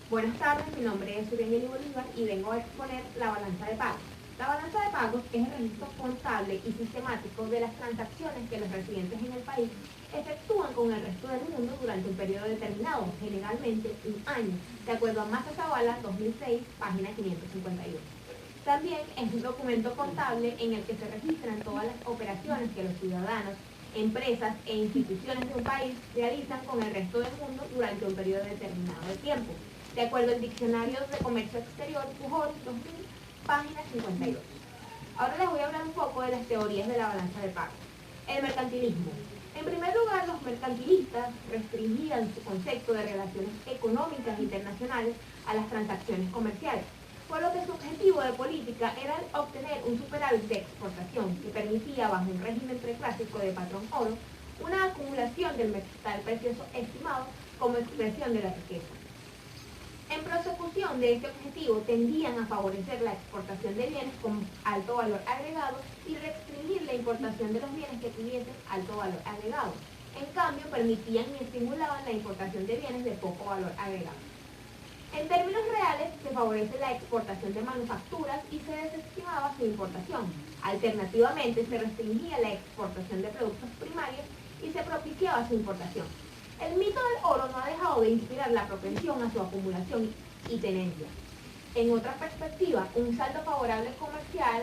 Buenas tardes, mi nombre es Uriel Bolívar y vengo a exponer la balanza de pagos. La balanza de pagos es el registro contable y sistemático de las transacciones que los residentes en el país efectúan con el resto del mundo durante un periodo determinado, generalmente un año, de acuerdo a Massa Zavala 2006, página 551. También es un documento contable en el que se registran todas las operaciones que los ciudadanos, empresas e instituciones de un país realizan con el resto del mundo durante un periodo determinado de tiempo, de acuerdo al Diccionario de Comercio Exterior, Pujol 2000, página 52. Ahora les voy a hablar un poco de las teorías de la balanza de pagos. El mercantilismo. En primer lugar, los mercantilistas restringían su concepto de relaciones económicas internacionales a las transacciones comerciales, por lo que su objetivo de política era obtener un superávit de exportación que permitía, bajo un régimen preclásico de patrón oro, una acumulación del metal precioso estimado como expresión de la riqueza. En prosecución de este objetivo, tendían a favorecer la exportación de bienes con alto valor agregado y restringir la importación de los bienes que tuviesen alto valor agregado. En cambio, permitían y estimulaban la importación de bienes de poco valor agregado. En términos reales, se favorece la exportación de manufacturas y se desestimaba su importación. Alternativamente, se restringía la exportación de productos primarios y se propiciaba su importación. El mito del oro no ha dejado de inspirar la propensión a su acumulación y tenencia. En otra perspectiva, un saldo favorable comercial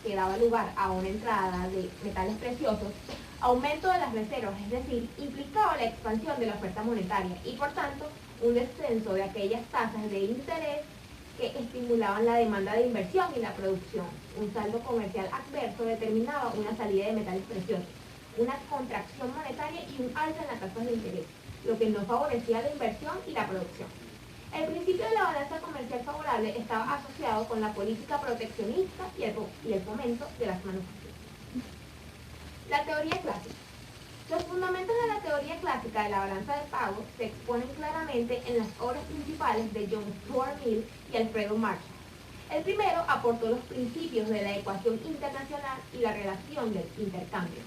que daba lugar a una entrada de metales preciosos, aumento de las reservas, es decir, implicaba la expansión de la oferta monetaria y, por tanto, un descenso de aquellas tasas de interés que estimulaban la demanda de inversión y la producción. Un saldo comercial adverso determinaba una salida de metales preciosos, una contracción monetaria y un alza en las tasas de interés, lo que no favorecía la inversión y la producción. El principio de la balanza comercial favorable estaba asociado con la política proteccionista y el fomento de las manufacturas. La teoría clásica. Los fundamentos de la teoría clásica de la balanza de pagos se exponen claramente en las obras principales de John Stuart Mill y Alfredo Marshall. El primero aportó los principios de la ecuación internacional y la relación del intercambio.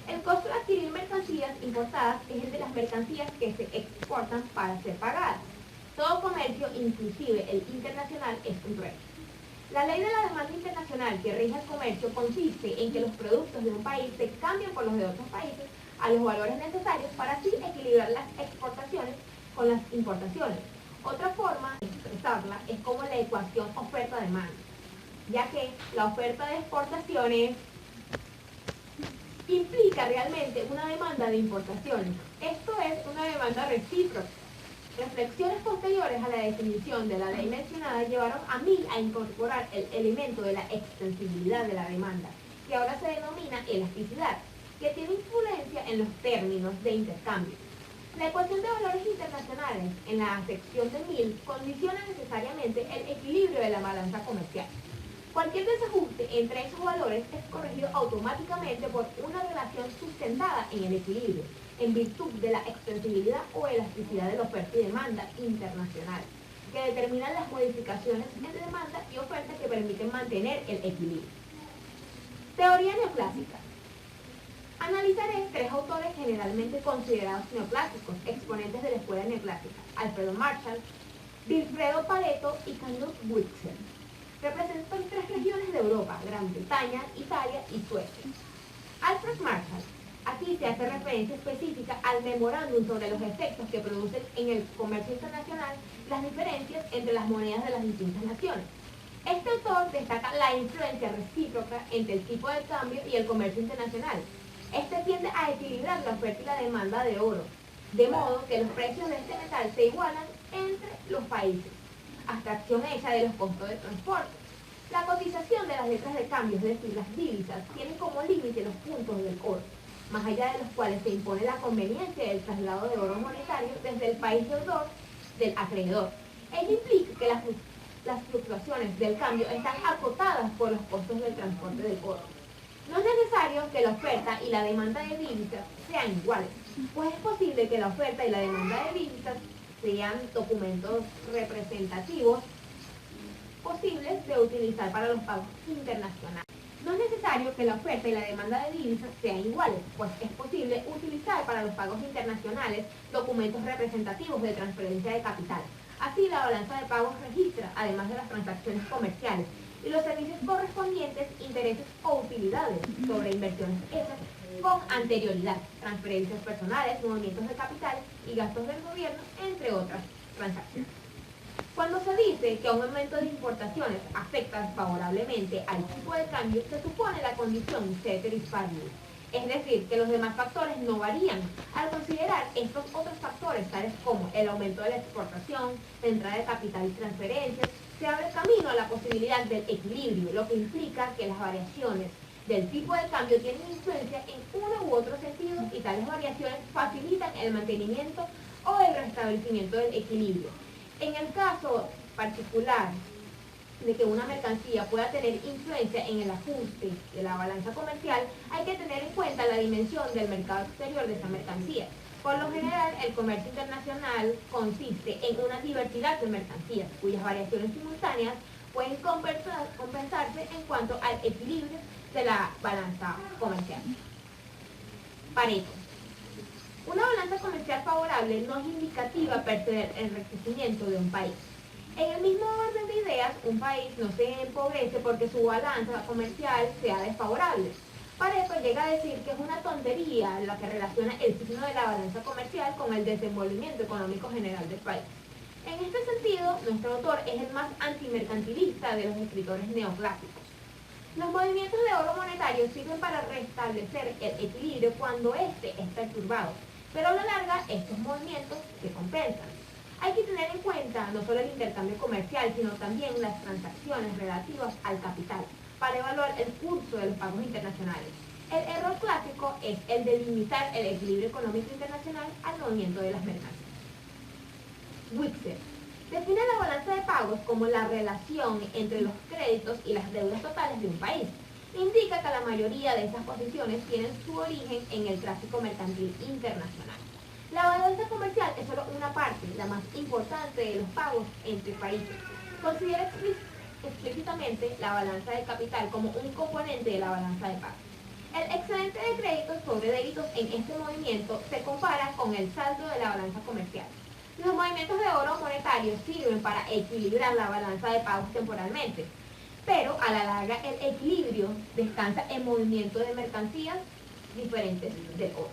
El costo de adquirir mercancías importadas es el de las mercancías que se exportan para ser pagadas. Todo comercio, inclusive el internacional, es un trueque. La ley de la demanda internacional que rige el comercio consiste en que los productos de un país se cambien por los de otros países a los valores necesarios para así equilibrar las exportaciones con las importaciones. Otra forma de expresarla es como la ecuación oferta-demanda, ya que la oferta de exportaciones implica realmente una demanda de importaciones. Esto es una demanda recíproca. Reflexiones posteriores a la definición de la ley mencionada llevaron a Mill a incorporar el elemento de la extensibilidad de la demanda, que ahora se denomina elasticidad, que tiene influencia en los términos de intercambio. La ecuación de valores internacionales en la sección de Mill condiciona necesariamente el equilibrio de la balanza comercial. Cualquier desajuste entre esos valores es corregido automáticamente por una relación sustentada en el equilibrio, en virtud de la extensibilidad o elasticidad de la oferta y demanda internacional, que determinan las modificaciones en demanda y oferta que permiten mantener el equilibrio. Teoría neoclásica. Analizaré tres autores generalmente considerados neoclásicos, exponentes de la escuela neoclásica: Alfredo Marshall, Wilfredo Pareto y Knut Wicksell. Representan tres regiones de Europa: Gran Bretaña, Italia y Suecia. Alfred Marshall. Aquí se hace referencia específica al memorándum sobre los efectos que producen en el comercio internacional las diferencias entre las monedas de las distintas naciones. Este autor destaca la influencia recíproca entre el tipo de cambio y el comercio internacional. Este tiende a equilibrar la oferta y la demanda de oro, de modo que los precios de este metal se igualan entre los países, abstracción hecha de los costos de transporte. La cotización de las letras de cambio, es decir, las divisas, tiene como límite los puntos del oro, más allá de los cuales se impone la conveniencia del traslado de oro monetario desde el país deudor del acreedor. Ello implica que las fluctuaciones del cambio están acotadas por los costos del transporte del oro. No es necesario que la oferta y la demanda de divisas sean iguales, pues es posible que la oferta y la demanda de divisas sean documentos representativos posibles de utilizar para los pagos internacionales. No es necesario que la oferta y la demanda de divisas sean iguales, pues es posible utilizar para los pagos internacionales documentos representativos de transferencia de capital. Así, la balanza de pagos registra, además de las transacciones comerciales y los servicios correspondientes, intereses o utilidades sobre inversiones hechas con anterioridad, transferencias personales, movimientos de capital y gastos del gobierno, entre otras transacciones. Cuando se dice que un aumento de importaciones afecta favorablemente al tipo de cambio, se supone la condición ceteris paribus, es decir, que los demás factores no varían. Al considerar estos otros factores, tales como el aumento de la exportación, la entrada de capital y transferencias, se abre camino a la posibilidad del equilibrio, lo que implica que las variaciones del tipo de cambio tienen influencia en uno u otro sentido y tales variaciones facilitan el mantenimiento o el restablecimiento del equilibrio. En el caso particular de que una mercancía pueda tener influencia en el ajuste de la balanza comercial, hay que tener en cuenta la dimensión del mercado exterior de esa mercancía. Por lo general, el comercio internacional consiste en una diversidad de mercancías, cuyas variaciones simultáneas pueden compensarse en cuanto al equilibrio de la balanza comercial. Pareto. Una balanza comercial favorable no es indicativa per se del enriquecimiento de un país. En el mismo orden de ideas, un país no se empobrece porque su balanza comercial sea desfavorable. Pareto llega a decir que es una tontería la que relaciona el signo de la balanza comercial con el desenvolvimiento económico general del país. En este sentido, nuestro autor es el más antimercantilista de los escritores neoclásicos. Los movimientos de oro monetario sirven para restablecer el equilibrio cuando éste es perturbado, pero a la larga estos movimientos se compensan. Hay que tener en cuenta no solo el intercambio comercial, sino también las transacciones relativas al capital, para evaluar el curso de los pagos internacionales. El error clásico es el de limitar el equilibrio económico internacional al movimiento de las mercancías. Wixel define la balanza de pagos como la relación entre los créditos y las deudas totales de un país. Indica que la mayoría de esas posiciones tienen su origen en el tráfico mercantil internacional. La balanza comercial es solo una parte, la más importante de los pagos entre países. Considera explícitamente la balanza de capital como un componente de la balanza de pagos. El excedente de créditos sobre débitos en este movimiento se compara con el saldo de la balanza comercial. Los movimientos de oro monetario sirven para equilibrar la balanza de pagos temporalmente, pero a la larga el equilibrio descansa en movimiento de mercancías diferentes del oro.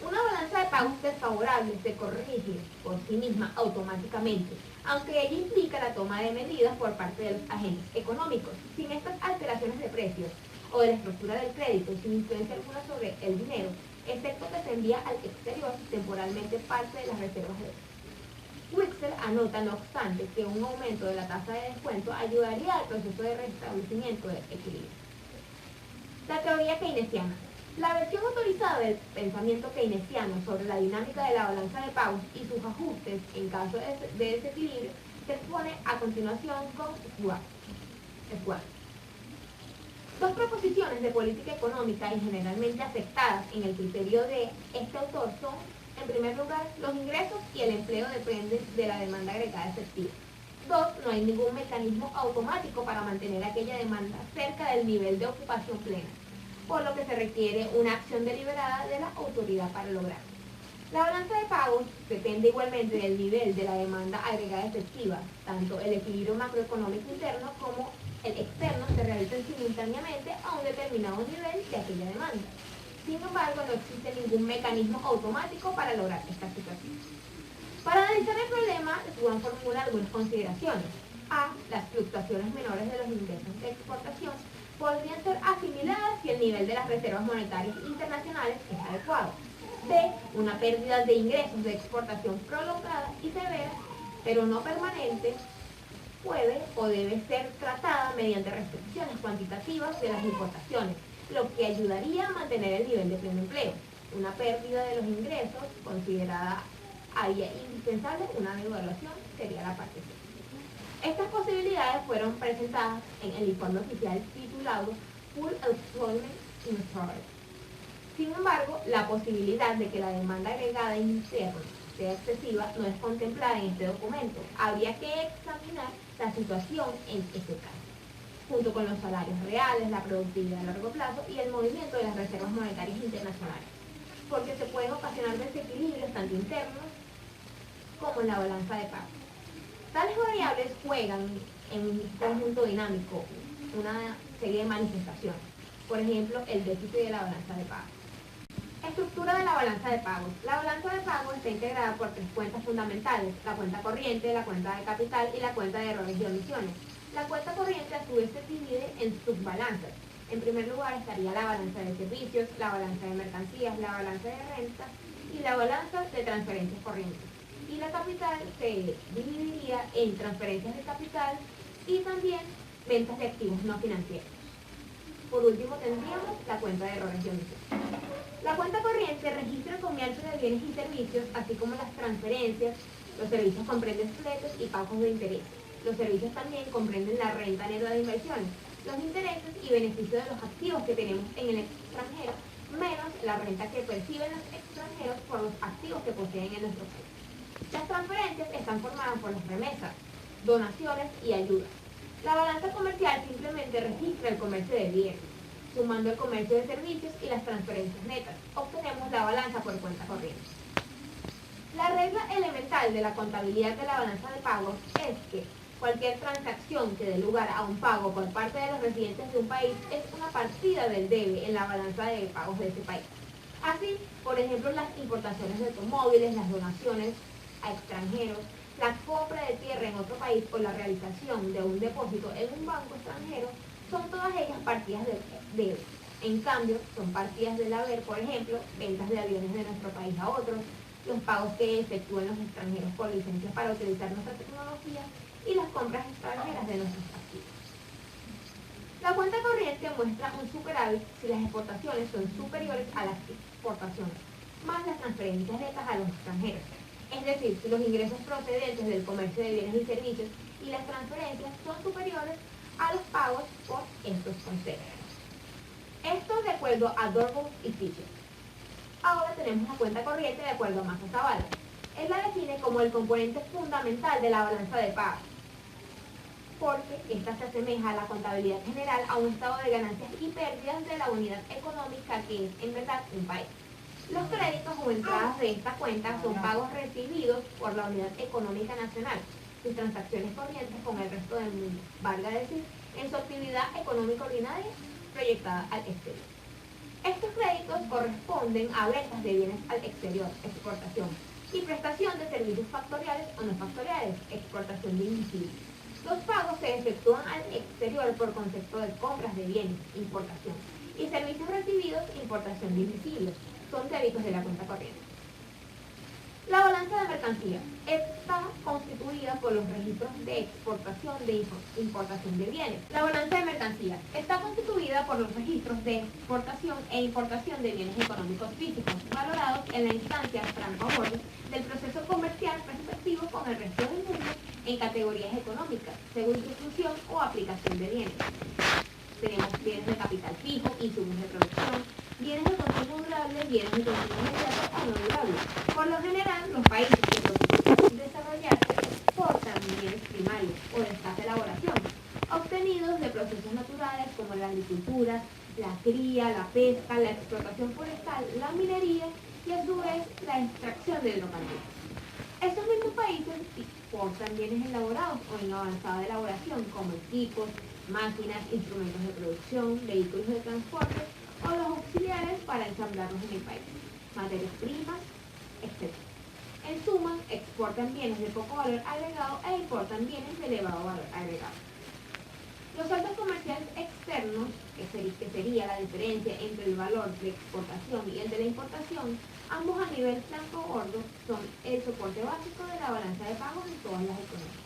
Una balanza de pagos desfavorable se corrige por sí misma automáticamente, aunque ello implica la toma de medidas por parte de los agentes económicos. Sin estas alteraciones de precios o de la estructura del crédito, sin influencia alguna sobre el dinero, excepto que se envía al exterior temporalmente parte de las reservas de oro. Wixel anota, no obstante, que un aumento de la tasa de descuento ayudaría al proceso de restablecimiento del equilibrio. La teoría keynesiana. La versión autorizada del pensamiento keynesiano sobre la dinámica de la balanza de pagos y sus ajustes en caso de desequilibrio se expone a continuación con Schwab. Dos proposiciones de política económica y generalmente aceptadas en el criterio de este autor son, en primer lugar, los ingresos y el empleo dependen de la demanda agregada efectiva. Dos, no hay ningún mecanismo automático para mantener aquella demanda cerca del nivel de ocupación plena, por lo que se requiere una acción deliberada de la autoridad para lograrlo. La balanza de pagos depende igualmente del nivel de la demanda agregada efectiva. Tanto el equilibrio macroeconómico interno como el externo se realizan simultáneamente a un determinado nivel de aquella demanda. Sin embargo, no existe ningún mecanismo automático para lograr esta situación. Para analizar el problema, Schwab formula algunas consideraciones. A. Las fluctuaciones menores de los ingresos de exportación podrían ser asimiladas si el nivel de las reservas monetarias internacionales es adecuado. B. Una pérdida de ingresos de exportación prolongada y severa, pero no permanente, puede o debe ser tratada mediante restricciones cuantitativas de las importaciones, lo que ayudaría a mantener el nivel de pleno empleo. Una pérdida de los ingresos considerada haría indispensable una devaluación, sería la parte C. Estas posibilidades fueron presentadas en el informe oficial titulado Full Employment Inventory. Sin embargo, la posibilidad de que la demanda agregada interna sea excesiva no es contemplada en este documento. Habría que examinar la situación en este caso, junto con los salarios reales, la productividad a largo plazo y el movimiento de las reservas monetarias internacionales, porque se pueden ocasionar desequilibrios tanto internos como en la balanza de pagos. Tales variables juegan en un conjunto dinámico una serie de manifestaciones. Por ejemplo, el déficit de la balanza de pagos. Estructura de la balanza de pagos. La balanza de pagos está integrada por tres cuentas fundamentales: la cuenta corriente, la cuenta de capital y la cuenta de errores y omisiones. La cuenta corriente a su vez se divide en subbalanzas. En primer lugar estaría la balanza de servicios, la balanza de mercancías, la balanza de rentas y la balanza de transferencias corrientes. Y la capital se dividiría en transferencias de capital y también ventas de activos no financieros. Por último tendríamos la cuenta de errores y omisiones. La cuenta corriente registra el comercio de bienes y servicios, así como las transferencias. Los servicios comprenden fletes y pagos de interés. Los servicios también comprenden la renta neta de inversiones, los intereses y beneficios de los activos que tenemos en el extranjero, menos la renta que perciben los extranjeros por los activos que poseen en nuestro país. Las transferencias están formadas por las remesas, donaciones y ayudas. La balanza comercial simplemente registra el comercio de bienes. Sumando el comercio de servicios y las transferencias netas, obtenemos la balanza por cuenta corriente. La regla elemental de la contabilidad de la balanza de pagos es que cualquier transacción que dé lugar a un pago por parte de los residentes de un país es una partida del debe en la balanza de pagos de ese país. Así, por ejemplo, las importaciones de automóviles, las donaciones a extranjeros, la compra de tierra en otro país o la realización de un depósito en un banco extranjero son todas ellas partidas del debe. En cambio, son partidas del haber, por ejemplo, ventas de aviones de nuestro país a otros, los pagos que efectúen los extranjeros por licencias para utilizar nuestra tecnología y las compras extranjeras de nuestros activos. La cuenta corriente muestra un superávit si las exportaciones son superiores a las exportaciones, más las transferencias netas a los extranjeros. Es decir, si los ingresos procedentes del comercio de bienes y servicios y las transferencias son superiores a los pagos por estos conceptos. Esto de acuerdo a Dorval y Fisher. Ahora tenemos la cuenta corriente de acuerdo a Massa Zavala. Él la define como el componente fundamental de la balanza de pagos, porque esta se asemeja a la contabilidad general a un estado de ganancias y pérdidas de la unidad económica que es en verdad un país. Los créditos o entradas de esta cuenta son pagos recibidos por la unidad económica nacional, sus transacciones corrientes con el resto del mundo, valga decir, en su actividad económica ordinaria proyectada al exterior. Estos créditos corresponden a ventas de bienes al exterior, exportación, y prestación de servicios factoriales o no factoriales, exportación de invisibles. Los pagos se efectúan al exterior por concepto de compras de bienes, importación, y servicios recibidos, importación de invisibles, son débitos de la cuenta corriente. La balanza de mercancías está constituida por los registros de exportación, de importación de bienes. La balanza de mercancías está constituida por los registros de exportación e importación de bienes económicos físicos, valorados en la instancia franco-bordo del proceso comercial respectivo con el resto del mundo en categorías económicas, según su función o aplicación de bienes. Tenemos bienes de capital fijo, insumos de producción, bienes de consumo durable, bienes de consumo inmediato o no durable. Por lo general, los países que proceden desarrollarse exportan bienes primarios o de escasa elaboración, obtenidos de procesos naturales como la agricultura, la cría, la pesca, la explotación forestal, la minería y a su vez la extracción de hidrocarburos. Estos mismos países exportan bienes elaborados o en avanzada elaboración como equipos, máquinas, instrumentos de producción, vehículos de transporte o los auxiliares para ensamblarlos en el país, materias primas, etc. En suma, exportan bienes de poco valor agregado e importan bienes de elevado valor agregado. Los saldos comerciales externos, que sería la diferencia entre el valor de exportación y el de la importación, ambos a nivel franco-gordo, son el soporte básico de la balanza de pagos en todas las economías.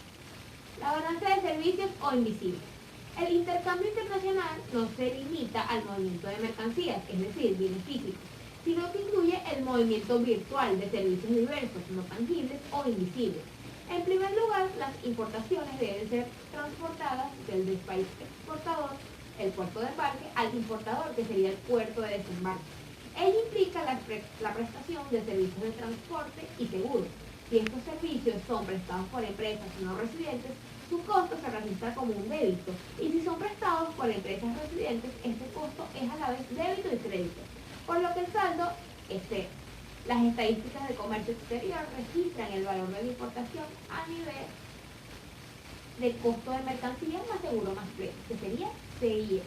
La balanza de servicios o invisible. El intercambio internacional no se limita al movimiento de mercancías, es decir, bienes físicos, sino que incluye el movimiento virtual de servicios diversos, no tangibles o invisibles. En primer lugar, las importaciones deben ser transportadas desde el país exportador, el puerto de embarque, al importador, que sería el puerto de desembarque. Ello implica la prestación de servicios de transporte y seguros. Si estos servicios son prestados por empresas no residentes, su costo se registra como un débito, y si son prestados por empresas residentes, este costo es a la vez débito y crédito, por lo que el saldo es cero. Las estadísticas de comercio exterior registran el valor de la importación a nivel de costo de mercancía más seguro más flete, que sería CIF.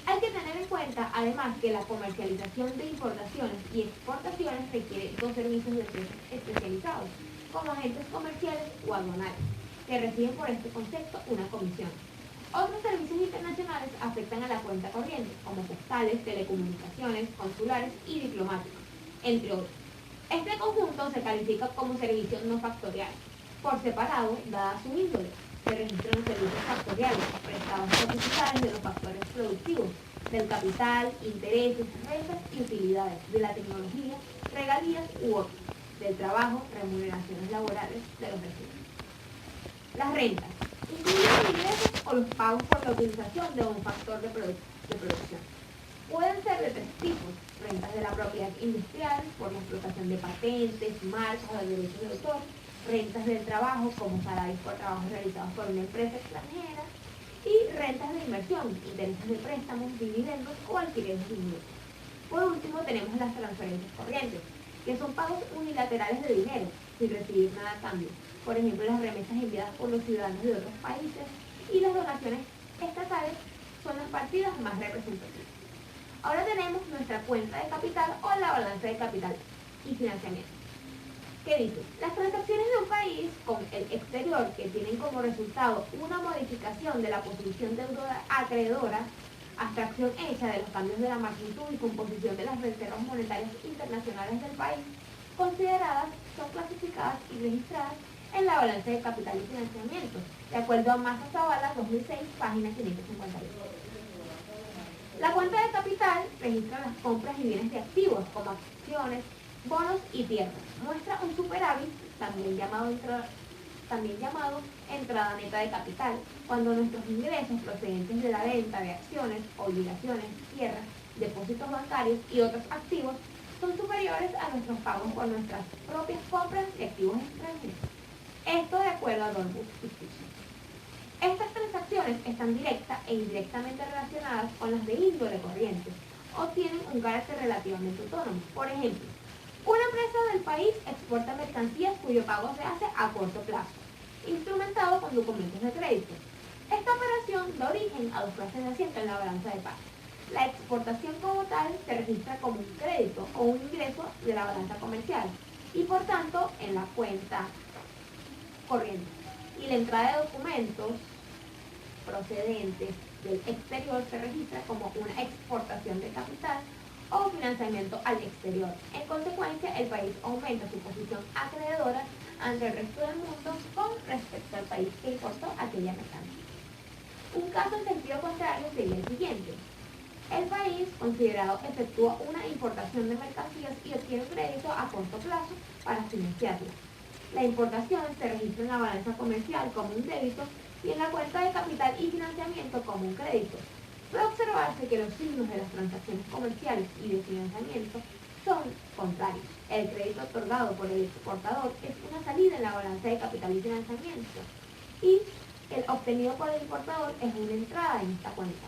Hay que tener en cuenta, además, que la comercialización de importaciones y exportaciones requiere dos servicios de empresas especializados, como agentes comerciales o aduanales, que reciben por este concepto una comisión. Otros servicios internacionales afectan a la cuenta corriente, como postales, telecomunicaciones, consulares y diplomáticos, entre otros. Este conjunto se califica como servicio no factorial. Por separado, dada su índole, se registran los servicios factoriales, prestados por titulares de los factores productivos, del capital, intereses, rentas y utilidades, de la tecnología, regalías u otros, del trabajo, remuneraciones laborales de los residentes. Las rentas incluyen los ingresos o los pagos por la utilización de un factor de producción. Pueden ser de tres tipos: rentas de la propiedad industrial, por la explotación de patentes, marcas o de derechos de autor; rentas del trabajo, como salarios por trabajos realizados por una empresa extranjera; y rentas de inversión, intereses de préstamos, dividendos o alquileres de inmuebles. Por último, tenemos las transferencias corrientes, que son pagos unilaterales de dinero, sin recibir nada a cambio. Por ejemplo, las remesas enviadas por los ciudadanos de otros países y las donaciones estatales son las partidas más representativas. Ahora tenemos nuestra cuenta de capital o la balanza de capital y financiamiento. ¿Qué dice? Las transacciones de un país con el exterior que tienen como resultado una modificación de la posición deudora acreedora, abstracción hecha de los cambios de la magnitud y composición de las reservas monetarias internacionales del país, consideradas, son clasificadas y registradas en la balanza de capital y financiamiento, de acuerdo a Massa Zavala 2006, página 551. La cuenta de capital registra las compras y bienes de activos, como acciones, bonos y tierras. Muestra un superávit, también llamado entrada neta de capital, cuando nuestros ingresos procedentes de la venta de acciones, obligaciones, tierras, depósitos bancarios y otros activos son superiores a nuestros pagos por nuestras propias compras de activos extranjeros. Esto de acuerdo a Dornbusch y Fischer. Estas transacciones están directa e indirectamente relacionadas con las de índole corriente o tienen un carácter relativamente autónomo. Por ejemplo, una empresa del país exporta mercancías cuyo pago se hace a corto plazo, instrumentado con documentos de crédito. Esta operación da origen a dos clases de asiento en la balanza de pagos. La exportación como tal se registra como un crédito o un ingreso de la balanza comercial y por tanto en la cuenta corriente. Y la entrada de documentos procedentes del exterior se registra como una exportación de capital o financiamiento al exterior. En consecuencia, el país aumenta su posición acreedora ante el resto del mundo con respecto al país que importó aquella mercancía. Un caso en sentido contrario sería el siguiente. El país considerado efectúa una importación de mercancías y obtiene crédito a corto plazo para financiarla. La importación se registra en la balanza comercial como un débito y en la cuenta de capital y financiamiento como un crédito. Puede observarse que los signos de las transacciones comerciales y de financiamiento son contrarios. El crédito otorgado por el exportador es una salida en la balanza de capital y financiamiento y el obtenido por el importador es una entrada en esta cuenta.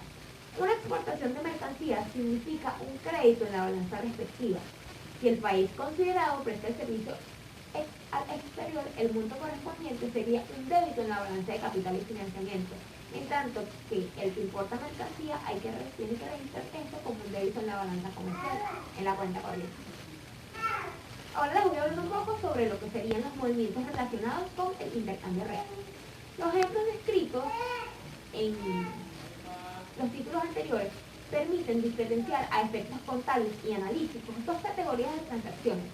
Una exportación de mercancías significa un crédito en la balanza respectiva. Si el país considerado presta el servicio al exterior, el monto correspondiente sería un débito en la balanza de capital y financiamiento, en tanto que el que importa mercancía tiene que registrar esto como un débito en la balanza comercial, en la cuenta corriente. Ahora les voy a hablar un poco sobre lo que serían los movimientos relacionados con el intercambio real. Los ejemplos descritos en los títulos anteriores permiten diferenciar a efectos contables y analíticos dos categorías de transacciones: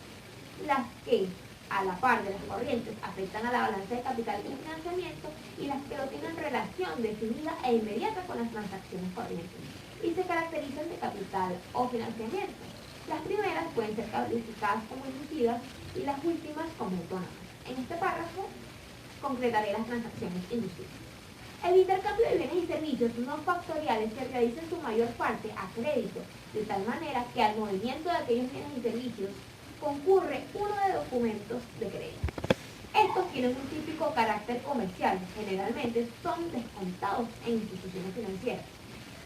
las que a la par de las corrientes afectan a la balanza de capital y financiamiento y las que no tienen relación definida e inmediata con las transacciones corrientes y se caracterizan de capital o financiamiento. Las primeras pueden ser calificadas como inducidas y las últimas como autónomas. En este párrafo concretaré las transacciones inducidas. El intercambio de bienes y servicios no factoriales se realiza en su mayor parte a crédito, de tal manera que al movimiento de aquellos bienes y servicios concurre uno de documentos de crédito. Estos tienen un típico carácter comercial, generalmente son descontados en instituciones financieras.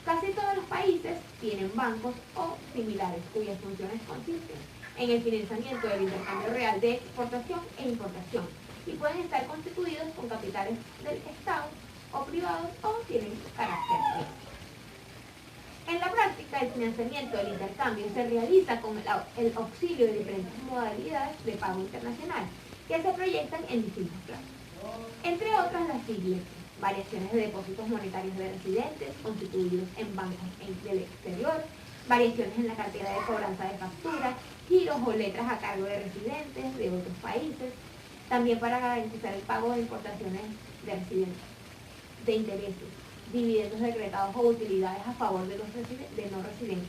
Casi todos los países tienen bancos o similares cuyas funciones consisten en el financiamiento del intercambio real de exportación e importación y pueden estar constituidos con capitales del Estado o privados o tienen carácter mixto. En la práctica, el financiamiento del intercambio se realiza con el auxilio de diferentes modalidades de pago internacional que se proyectan en distintos plazos. Entre otras, las siguientes: variaciones de depósitos monetarios de residentes constituidos en bancos del exterior, variaciones en la cartera de cobranza de facturas, giros o letras a cargo de residentes de otros países, también para garantizar el pago de importaciones de residentes, de intereses, dividendos decretados o utilidades a favor de los no residentes.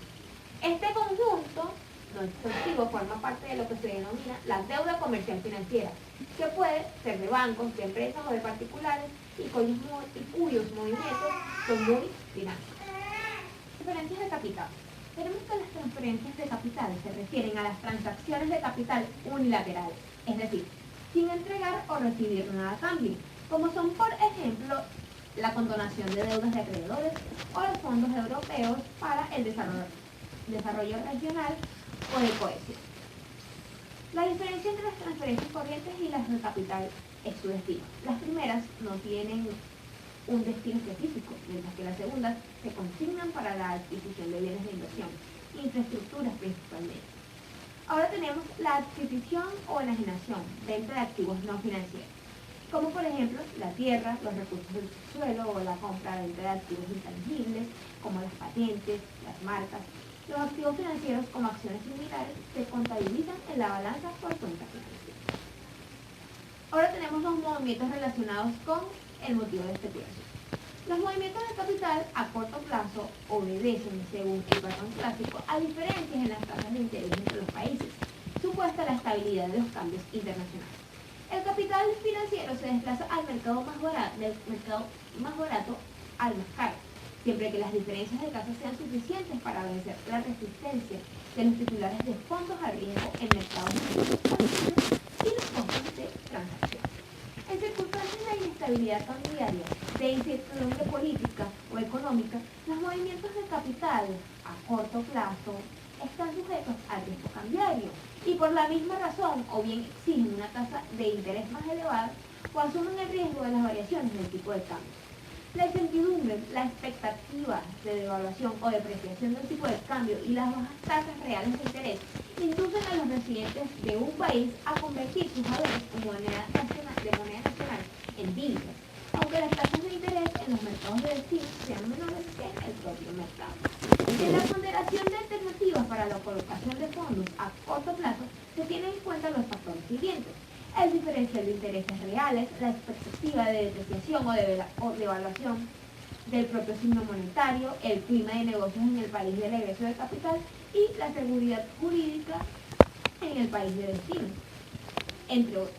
Este conjunto no exhaustivo forma parte de lo que se denomina la deuda comercial financiera, que puede ser de bancos, de empresas o de particulares y cuyos movimientos son muy dinámicos. Diferencias de capital. Tenemos que las transferencias de capital se refieren a las transacciones de capital unilaterales, es decir, sin entregar o recibir nada a cambio, como son, por ejemplo, la condonación de deudas de acreedores o los fondos europeos para el desarrollo regional o de cohesión. La diferencia entre las transferencias corrientes y las de capital es su destino. Las primeras no tienen un destino específico, mientras que las segundas se consignan para la adquisición de bienes de inversión, infraestructuras principalmente. Ahora tenemos la adquisición o enajenación, venta de activos no financieros, como por ejemplo la tierra, los recursos del suelo o la compra-venta de activos intangibles, como las patentes, las marcas. Los activos financieros, como acciones similares, se contabilizan en la balanza por cuenta financiera. Ahora tenemos los movimientos relacionados con el motivo de especulación. Los movimientos de capital a corto plazo obedecen, según el patrón clásico, a diferencias en las tasas de interés entre los países, supuesta la estabilidad de los cambios internacionales. El capital financiero se desplaza al mercado más barato, al más caro, siempre que las diferencias de tasas sean suficientes para vencer la resistencia de los titulares de fondos a riesgo en mercados y los costos de transacción. En circunstancias de inestabilidad cambiaria, de incertidumbre política o económica, los movimientos de capital a corto plazo están sujetos al riesgo cambiario y por la misma razón o bien exigen una tasa de interés más elevada o asumen el riesgo de las variaciones del tipo de cambio. La incertidumbre, la expectativa de devaluación o depreciación del tipo de cambio y las bajas tasas reales de interés inducen a los residentes de un país a convertir sus haberes de moneda nacional en divisas, aunque las tasas de interés en los mercados de destino sean menores que en el propio mercado. En la ponderación de alternativas para la colocación de fondos a corto plazo se tienen en cuenta los factores siguientes: el diferencial de intereses reales, la expectativa de depreciación o devaluación del propio signo monetario, el clima de negocios en el país de regreso de capital y la seguridad jurídica en el país de destino, entre otros.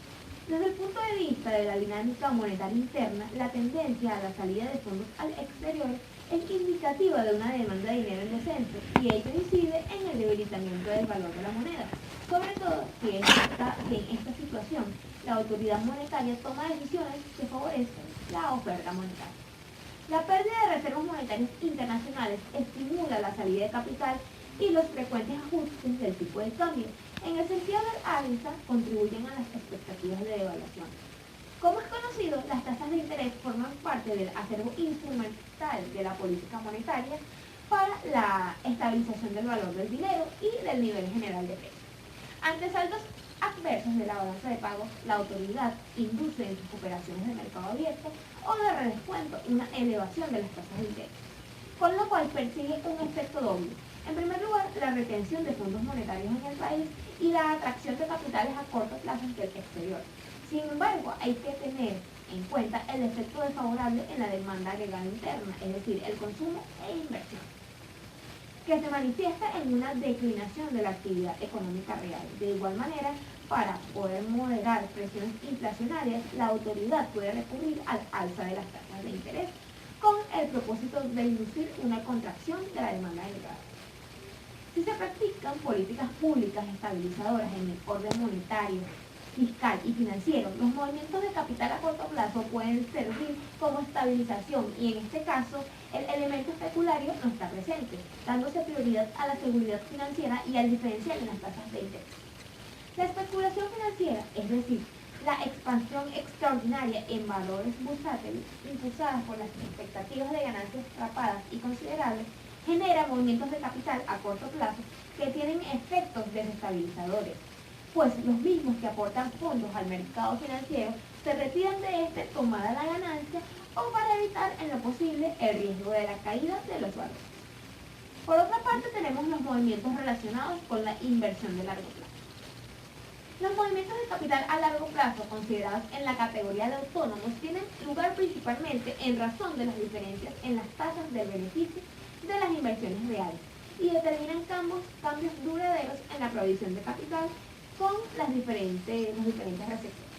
Desde el punto de vista de la dinámica monetaria interna, la tendencia a la salida de fondos al exterior es indicativa de una demanda de dinero en descenso y ello incide en el debilitamiento del valor de la moneda, sobre todo si en esta situación la autoridad monetaria toma decisiones que favorecen la oferta monetaria. La pérdida de reservas monetarias internacionales estimula la salida de capital y los frecuentes ajustes del tipo de cambio, en el sentido del alza, contribuyen a las expectativas de devaluación. Como es conocido, las tasas de interés forman parte del acervo instrumental de la política monetaria para la estabilización del valor del dinero y del nivel general de precios. Ante saldos adversos de la balanza de pagos, la autoridad induce en sus operaciones de mercado abierto o de redescuento una elevación de las tasas de interés, con lo cual persigue un efecto doble. En primer lugar, la retención de fondos monetarios en el país y la atracción de capitales a corto plazo del exterior. Sin embargo, hay que tener en cuenta el efecto desfavorable en la demanda agregada interna, es decir, el consumo e inversión, que se manifiesta en una declinación de la actividad económica real. De igual manera, para poder moderar presiones inflacionarias, la autoridad puede recurrir al alza de las tasas de interés con el propósito de inducir una contracción de la demanda agregada. Si se practican políticas públicas estabilizadoras en el orden monetario, fiscal y financiero, los movimientos de capital a corto plazo pueden servir como estabilización y en este caso el elemento especulario no está presente, dándose prioridad a la seguridad financiera y al diferencial en las tasas de interés. La especulación financiera, es decir, La expansión extraordinaria en valores bursátiles, impulsadas por las expectativas de ganancias atrapadas y considerables, genera movimientos de capital a corto plazo que tienen efectos desestabilizadores, pues los mismos que aportan fondos al mercado financiero se retiran de este tomada la ganancia o para evitar en lo posible el riesgo de la caída de los valores. Por otra parte, tenemos los movimientos relacionados con la inversión de largo plazo. Los movimientos de capital a largo plazo, considerados en la categoría de autónomos, tienen lugar principalmente en razón de las diferencias en las tasas del beneficio de las inversiones reales y determinan cambios duraderos en la provisión de capital con los diferentes receptores.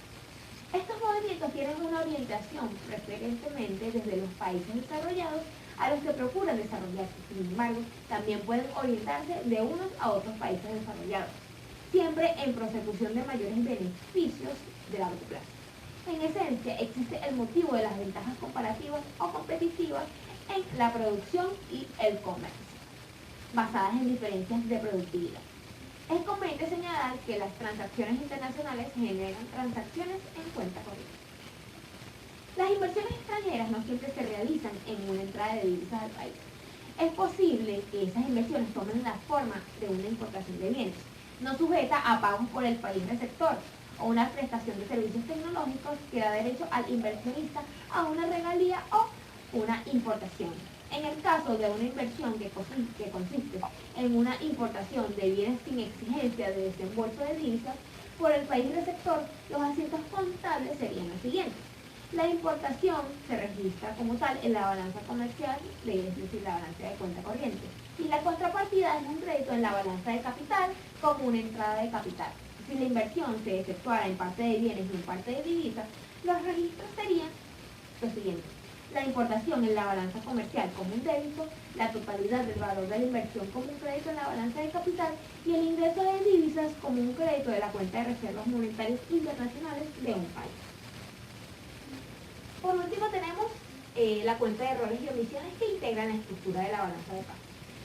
Estos movimientos tienen una orientación preferentemente desde los países desarrollados a los que procuran desarrollarse. Sin embargo, también pueden orientarse de unos a otros países desarrollados, siempre en prosecución de mayores beneficios de largo plazo. En esencia, existe el motivo de las ventajas comparativas o competitivas en la producción y el comercio, basadas en diferencias de productividad. Es conveniente señalar que las transacciones internacionales generan transacciones en cuenta corriente. Las inversiones extranjeras no siempre se realizan en una entrada de divisas al país. Es posible que esas inversiones tomen la forma de una importación de bienes, no sujeta a pagos por el país receptor, o una prestación de servicios tecnológicos que da derecho al inversionista a una regalía o una importación. En el caso de una inversión que consiste en una importación de bienes sin exigencia de desembolso de divisas por el país receptor, los asientos contables serían los siguientes. La importación se registra como tal en la balanza comercial, es decir, la balanza de cuenta corriente, y la contrapartida es un crédito en la balanza de capital como una entrada de capital. Si la inversión se efectuara en parte de bienes y en parte de divisas, los registros serían los siguientes. La importación en la balanza comercial como un débito, la totalidad del valor de la inversión como un crédito en la balanza de capital y el ingreso de divisas como un crédito de la cuenta de reservas monetarias internacionales de un país. Por último tenemos la cuenta de errores y omisiones que integran la estructura de la balanza de pagos.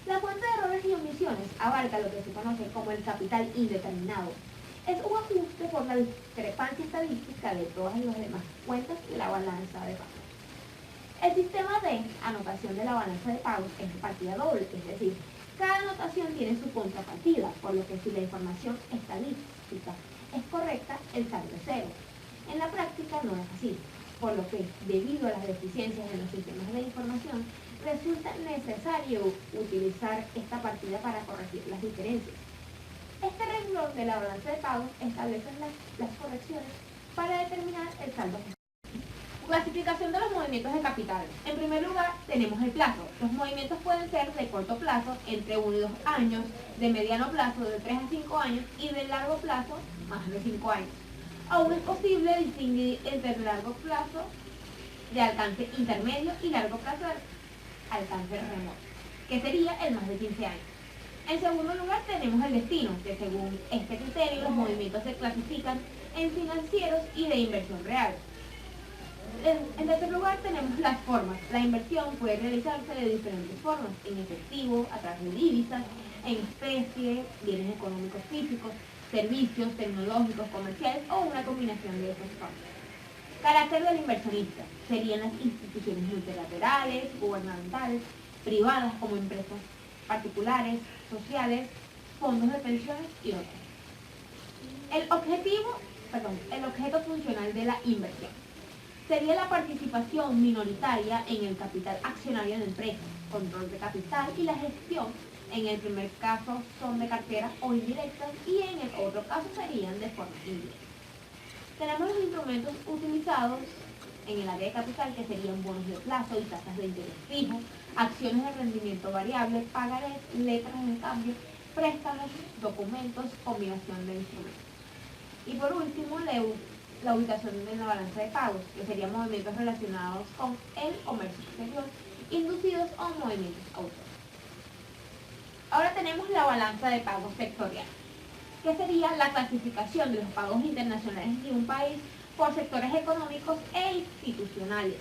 La cuenta de errores y omisiones abarca lo que se conoce como el capital indeterminado. Es un ajuste por la discrepancia estadística de todas las demás cuentas de la balanza de pagos. El sistema de anotación de la balanza de pagos es de partida doble, es decir, cada anotación tiene su contrapartida, por lo que si la información estadística es correcta, el saldo es cero. En la práctica no es así, por lo que, debido a las deficiencias en los sistemas de información, resulta necesario utilizar esta partida para corregir las diferencias. Este renglón de la balanza de pagos establece las correcciones para determinar el saldo. Clasificación de los movimientos de capital. En primer lugar, tenemos el plazo. Los movimientos pueden ser de corto plazo, entre 1 y 2 años, de mediano plazo, de 3 a 5 años, y de largo plazo, más de 5 años. Aún es posible distinguir entre el largo plazo de alcance intermedio y largo plazo de alcance remoto, que sería el más de 15 años. En segundo lugar, tenemos el destino, que según este criterio los movimientos se clasifican en financieros y de inversión real. En tercer lugar tenemos las formas. La inversión puede realizarse de diferentes formas, en efectivo, a través de divisas, en especie, bienes económicos físicos, servicios tecnológicos, comerciales o una combinación de esas formas. Carácter del inversionista. Serían las instituciones multilaterales, gubernamentales, privadas como empresas particulares, sociales, fondos de pensiones y otros. El objeto funcional de la inversión sería la participación minoritaria en el capital accionario de la empresa, control de capital y la gestión. En el primer caso son de cartera o indirectas y en el otro caso serían de forma indirecta. Tenemos los instrumentos utilizados en el área de capital, que serían bonos de plazo y tasas de interés fijo, acciones de rendimiento variable, pagarés, letras de cambio, préstamos, documentos, combinación de instrumentos. Y por último, la ubicación de la balanza de pagos, que serían movimientos relacionados con el comercio exterior, inducidos o movimientos autónomos. Ahora tenemos la balanza de pagos sectorial, que sería la clasificación de los pagos internacionales de un país por sectores económicos e institucionales,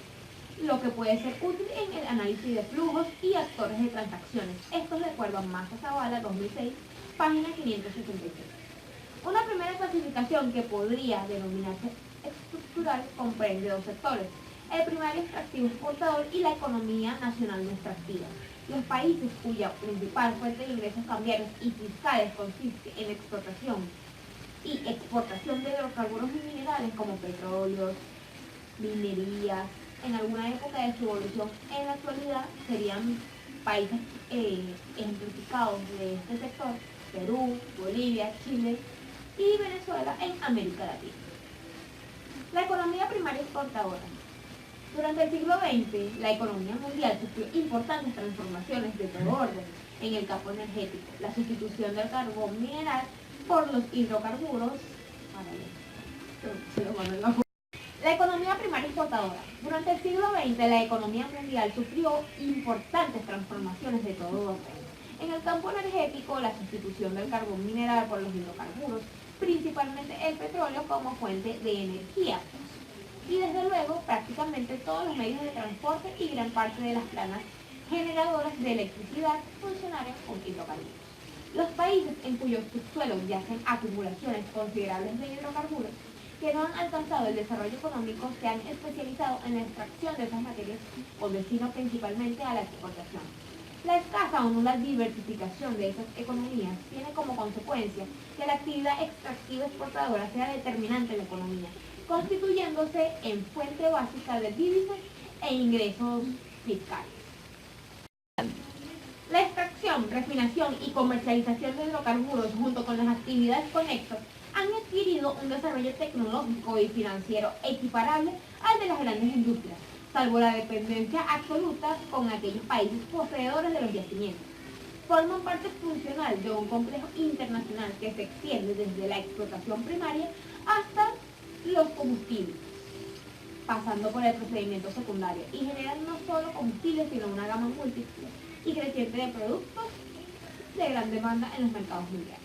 lo que puede ser útil en el análisis de flujos y actores de transacciones. Esto de acuerdo a Massa Zavala 2006, página 566. Una primera clasificación, que podría denominarse estructural, comprende dos sectores: el primario extractivo exportador y la economía nacional no extractiva. Los países cuya principal fuente de ingresos cambiarios y fiscales consiste en exportación y exportación de hidrocarburos y minerales como petróleos, minerías, en alguna época de su evolución en la actualidad serían países ejemplificados de este sector: Perú, Bolivia, Chile y Venezuela en América Latina. La economía primaria exportadora. Durante el siglo XX, la economía mundial sufrió importantes transformaciones de todo orden en el campo energético: la sustitución del carbón mineral por los hidrocarburos. La economía primaria exportadora. Durante el siglo XX, la economía mundial sufrió importantes transformaciones de todo orden. En el campo energético, la sustitución del carbón mineral por los hidrocarburos, principalmente el petróleo como fuente de energía. Y desde luego, prácticamente todos los medios de transporte y gran parte de las plantas generadoras de electricidad funcionaron con hidrocarburos. Los países en cuyos subsuelos yacen acumulaciones considerables de hidrocarburos que no han alcanzado el desarrollo económico se han especializado en la extracción de esas materias con destino principalmente a la exportación. La escasa o nula diversificación de esas economías tiene como consecuencia que la actividad extractiva exportadora sea determinante en la economía, constituyéndose en fuente básica de divisas e ingresos fiscales. La extracción, refinación y comercialización de hidrocarburos junto con las actividades conexas han adquirido un desarrollo tecnológico y financiero equiparable al de las grandes industrias, salvo la dependencia absoluta con aquellos países poseedores de los yacimientos. Forman parte funcional de un complejo internacional que se extiende desde la explotación primaria hasta los combustibles, pasando por el procedimiento secundario, y generan no solo combustibles, sino una gama múltiple y creciente de productos de gran demanda en los mercados mundiales.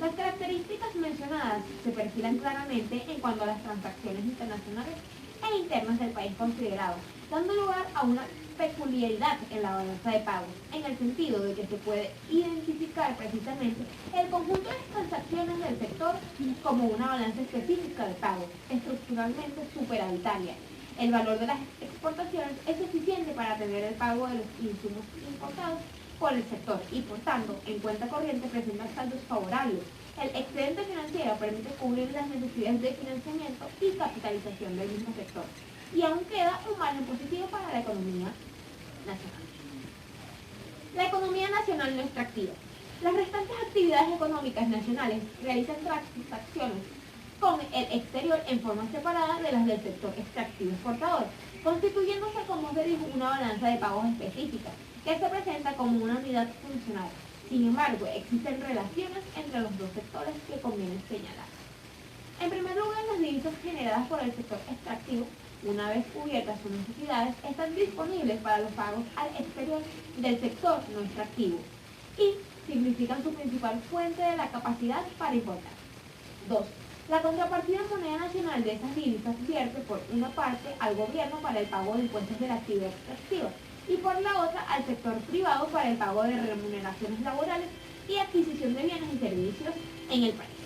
Las características mencionadas se perfilan claramente en cuanto a las transacciones internacionales e internas del país considerado, dando lugar a una peculiaridad en la balanza de pagos, en el sentido de que se puede identificar precisamente el conjunto de transacciones del sector como una balanza específica de pagos, estructuralmente superavitaria. El valor de las exportaciones es suficiente para atender el pago de los insumos importados por el sector y, por tanto, en cuenta corriente presenta saldos favorables. El excedente financiero permite cubrir las necesidades de financiamiento y capitalización del mismo sector, y aún queda un margen positivo para la economía nacional. La economía nacional no extractiva. Las restantes actividades económicas nacionales realizan transacciones con el exterior en forma separada de las del sector extractivo exportador, constituyéndose, como se dijo, una balanza de pagos específica, que se presenta como una unidad funcional. Sin embargo, existen relaciones entre los dos sectores que conviene señalar. En primer lugar, las divisas generadas por el sector extractivo, una vez cubiertas sus necesidades, están disponibles para los pagos al exterior del sector no extractivo y significan su principal fuente de la capacidad para importar. 2. La contrapartida en moneda nacional de esas divisas vierte por una parte al gobierno para el pago de impuestos de la actividad extractiva y por la otra al sector privado para el pago de remuneraciones laborales y adquisición de bienes y servicios en el país.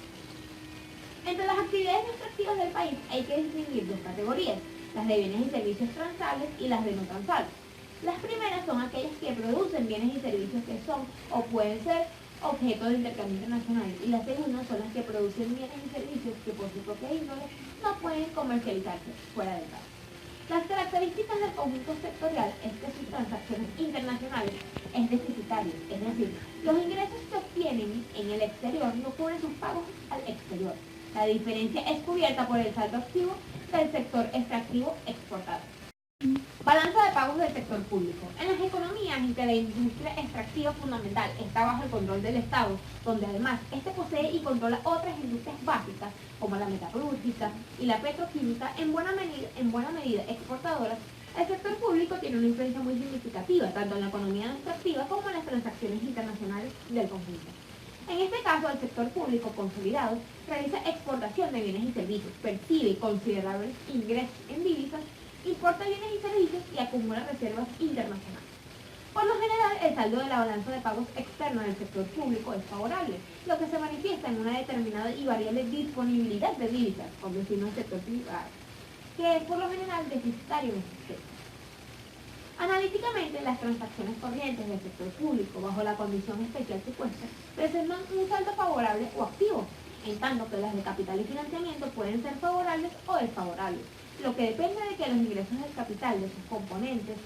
Entre las actividades extractivas del país hay que distinguir dos categorías: las de bienes y servicios transables y las de no transables. Las primeras son aquellas que producen bienes y servicios que son o pueden ser objeto de intercambio internacional, y las segundas son las que producen bienes y servicios que por su propia índole no pueden comercializarse fuera del país. Las características del conjunto sectorial es que sus transacciones internacionales es deficitario, es decir, los ingresos que obtienen en el exterior no cubren sus pagos al exterior. La diferencia es cubierta por el saldo activo del sector extractivo exportador. Balanza de pagos del sector público. En las economías en que la industria extractiva fundamental está bajo el control del Estado, donde además este posee y controla otras industrias básicas como la metalúrgica y la petroquímica, en buena medida exportadoras, el sector público tiene una influencia muy significativa tanto en la economía extractiva como en las transacciones internacionales del conjunto. En este caso, el sector público consolidado realiza exportación de bienes y servicios, percibe considerables ingresos en divisas, importa bienes y servicios y acumula reservas internacionales. Por lo general, el saldo de la balanza de pagos externa del sector público es favorable, lo que se manifiesta en una determinada y variable disponibilidad de divisas, con destino al sector privado, que es por lo general deficitario en este sector. Analíticamente, las transacciones corrientes del sector público bajo la condición especial supuesta presentan un saldo favorable o activo, en tanto que las de capital y financiamiento pueden ser favorables o desfavorables, lo que depende de que los ingresos del capital de sus componentes,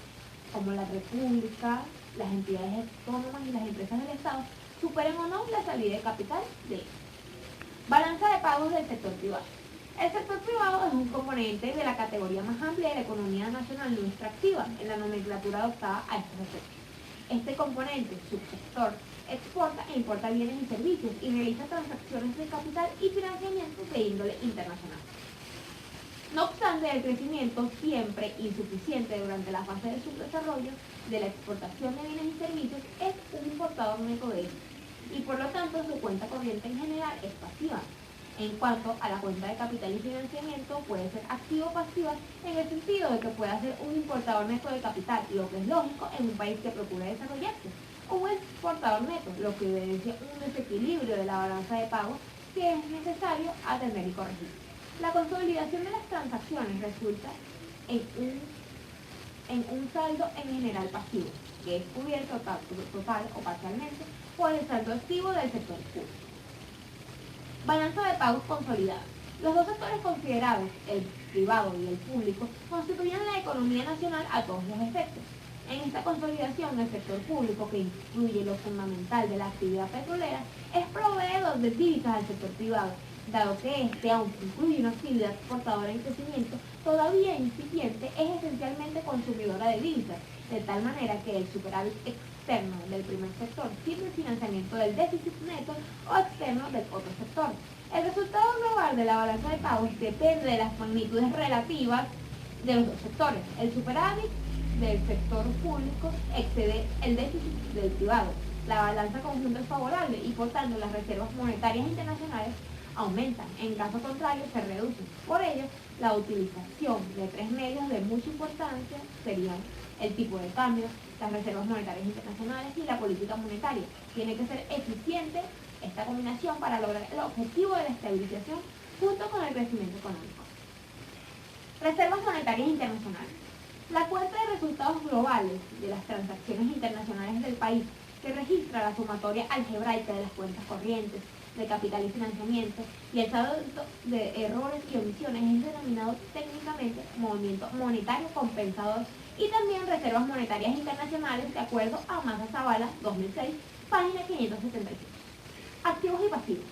como la república, las entidades autónomas y las empresas del Estado, superen o no la salida de capital de ellos. Balanza de pagos del sector privado. El sector privado es un componente de la categoría más amplia de la economía nacional no extractiva en la nomenclatura adoptada a estos efectos. Este componente, subsector, exporta e importa bienes y servicios y realiza transacciones de capital y financiamiento de índole internacional. No obstante, el crecimiento siempre insuficiente durante la fase de subdesarrollo de la exportación de bienes y servicios es un importador neto de ellos, y por lo tanto su cuenta corriente en general es pasiva. En cuanto a la cuenta de capital y financiamiento, puede ser activa o pasiva en el sentido de que puede ser un importador neto de capital, lo que es lógico en un país que procura desarrollarse, o un exportador neto, lo que evidencia un desequilibrio de la balanza de pagos que es necesario atender y corregir. La consolidación de las transacciones resulta en un saldo en general pasivo, que es cubierto total o parcialmente por el saldo activo del sector público. Balanza de pagos consolidada. Los dos sectores considerados, el privado y el público, constituyen la economía nacional a todos los efectos. En esta consolidación, el sector público, que incluye lo fundamental de la actividad petrolera, es proveedor de divisas al sector privado, dado que este, aunque incluye una actividad exportadora en crecimiento, todavía incipiente, es esencialmente consumidora de divisas, de tal manera que el superávit externo del primer sector sirve el financiamiento del déficit neto o externo del otro sector. El resultado global de la balanza de pagos depende de las magnitudes relativas de los dos sectores. El superávit del sector público excede el déficit del privado. La balanza conjunta es favorable y por tanto las reservas monetarias internacionales aumentan, en caso contrario se reducen. Por ello, la utilización de tres medios de mucha importancia serían el tipo de cambio, las reservas monetarias internacionales y la política monetaria. Tiene que ser eficiente esta combinación para lograr el objetivo de la estabilización junto con el crecimiento económico. Reservas monetarias internacionales. La cuenta de resultados globales de las transacciones internacionales del país, que registra la sumatoria algebraica de las cuentas corrientes, de capital y financiamiento, y el saldo de errores y omisiones, es denominado técnicamente movimiento monetario compensador y también reservas monetarias internacionales, de acuerdo a Massa Zavala 2006, página 577. Activos y pasivos.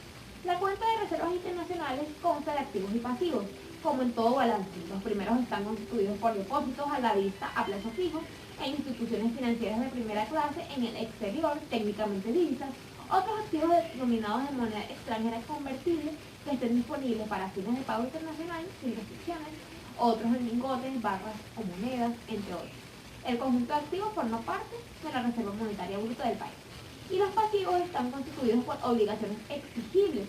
La cuenta de reservas internacionales consta de activos y pasivos, como en todo balance. Los primeros están constituidos por depósitos a la vista a plazo fijo en instituciones financieras de primera clase en el exterior, técnicamente divisas. Otros activos denominados en moneda extranjera convertible que estén disponibles para fines de pago internacional sin restricciones, otros en lingotes, barras o monedas, entre otros. El conjunto de activos forma parte de la reserva monetaria bruta del país. Y los pasivos están constituidos por obligaciones exigibles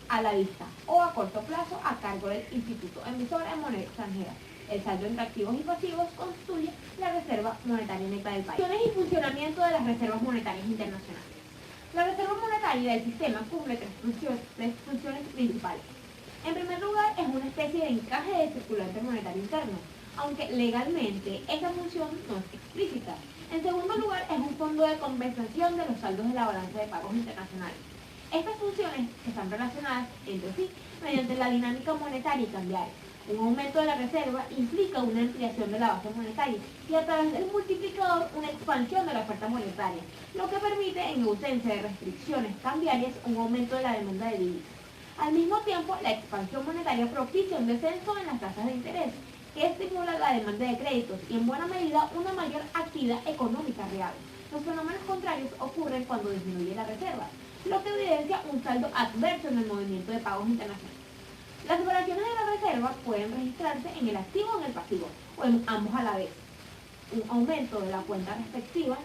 a la vista o a corto plazo a cargo del instituto emisor en moneda extranjera. El saldo entre activos y pasivos constituye la reserva monetaria neta del país. Funciones y funcionamiento de las reservas monetarias internacionales. La reserva monetaria del sistema cumple tres funciones principales. En primer lugar, es una especie de encaje de circulante monetario interno, aunque legalmente esa función no es explícita. En segundo lugar, es un fondo de compensación de los saldos de la balanza de pagos internacionales. Estas funciones están relacionadas entre sí mediante la dinámica monetaria y cambiaria. Un aumento de la reserva implica una ampliación de la base monetaria y a través del multiplicador una expansión de la oferta monetaria, lo que permite, en ausencia de restricciones cambiarias, un aumento de la demanda de divisas. Al mismo tiempo, la expansión monetaria propicia un descenso en las tasas de interés, que estimula la demanda de créditos y en buena medida una mayor actividad económica real. Los fenómenos contrarios ocurren cuando disminuye la reserva, lo que evidencia un saldo adverso en el movimiento de pagos internacionales. Las operaciones de la reserva pueden registrarse en el activo o en el pasivo, o en ambos a la vez. Un aumento de la cuenta respectiva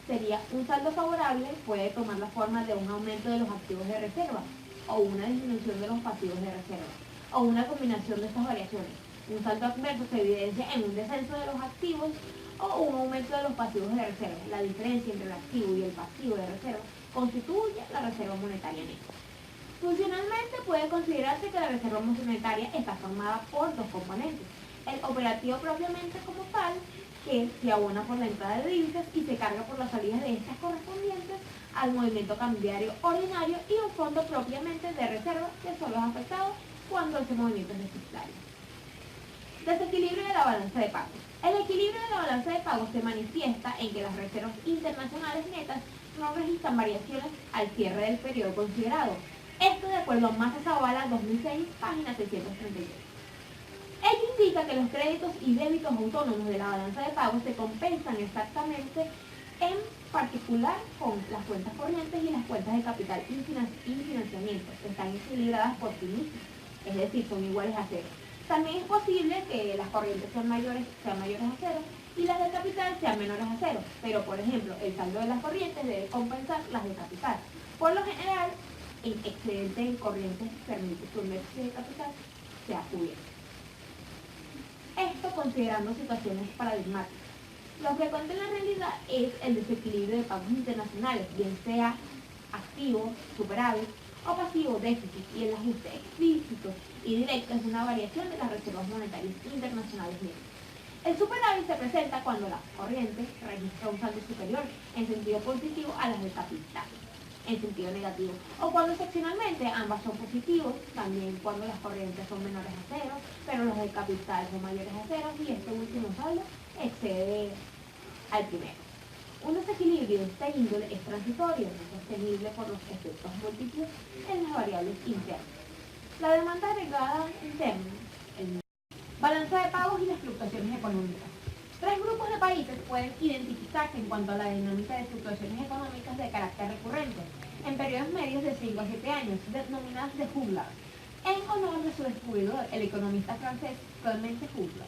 sería un saldo favorable, puede tomar la forma de un aumento de los activos de reserva, o una disminución de los pasivos de reserva, o una combinación de estas variaciones. Un saldo adverso se evidencia en un descenso de los activos o un aumento de los pasivos de reserva. La diferencia entre el activo y el pasivo de reserva constituye la reserva monetaria neta. Funcionalmente puede considerarse que la reserva monetaria está formada por dos componentes. El operativo propiamente como tal, que se abona por la entrada de divisas y se carga por las salidas de estas correspondientes al movimiento cambiario ordinario, y un fondo propiamente de reserva que solo es afectado cuando ese movimiento es deficitario. Desequilibrio de la balanza de pagos. El equilibrio de la balanza de pagos se manifiesta en que las reservas internacionales netas no registran variaciones al cierre del periodo considerado. Esto de acuerdo a Massa Zavala 2006, página 633. Ello indica que los créditos y débitos autónomos de la balanza de pagos se compensan exactamente, en particular con las cuentas corrientes y las cuentas de capital y financiamiento, que están equilibradas por sí mismas, es decir, son iguales a cero. También es posible que las corrientes sean mayores a cero y las de capital sean menores a cero, pero por ejemplo, el saldo de las corrientes debe compensar las de capital. Por lo general, el excedente en corrientes permite que un déficit de capital sea cubierto. Esto considerando situaciones paradigmáticas. Lo frecuente en la realidad es el desequilibrio de pagos internacionales, bien sea activo, superávit, o pasivo, déficit, y el ajuste explícito y directo es una variación de las reservas monetarias internacionales netas. El superávit se presenta cuando la corriente registra un saldo superior en sentido positivo a las de capital en sentido negativo, o cuando excepcionalmente ambas son positivos, también cuando las corrientes son menores a cero, pero los de capital son mayores a cero y este último saldo excede al primero. Un desequilibrio de esta índole es transitorio, no sostenible por los efectos múltiples en las variables internas. La demanda agregada interna, el balanza de pagos y las fluctuaciones económicas. Tres grupos de países pueden identificarse en cuanto a la dinámica de fluctuaciones económicas de carácter recurrente, en periodos medios de 5 a 7 años, denominadas de Juglar, en honor de su descubridor, el economista francés Clément Juglar.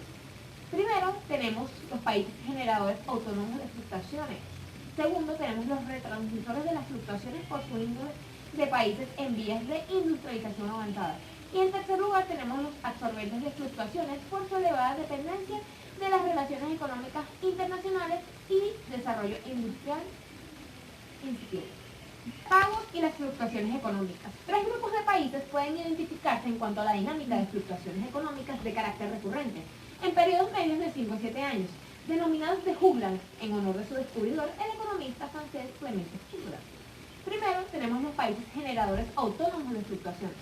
Primero, tenemos los países generadores autónomos de fluctuaciones. Segundo, tenemos los retransmisores de las fluctuaciones por su índole de países en vías de industrialización avanzada. Y en tercer lugar, tenemos los absorbentes de fluctuaciones por su elevada dependencia de las relaciones económicas internacionales y desarrollo industrial incipiente. Pagos y las fluctuaciones económicas. Tres grupos de países pueden identificarse en cuanto a la dinámica de fluctuaciones económicas de carácter recurrente, en periodos medios de 5 a 7 años, denominados de Juglar, en honor de su descubridor, el economista francés Clément Juglar. Primero, tenemos los países generadores autónomos de fluctuaciones.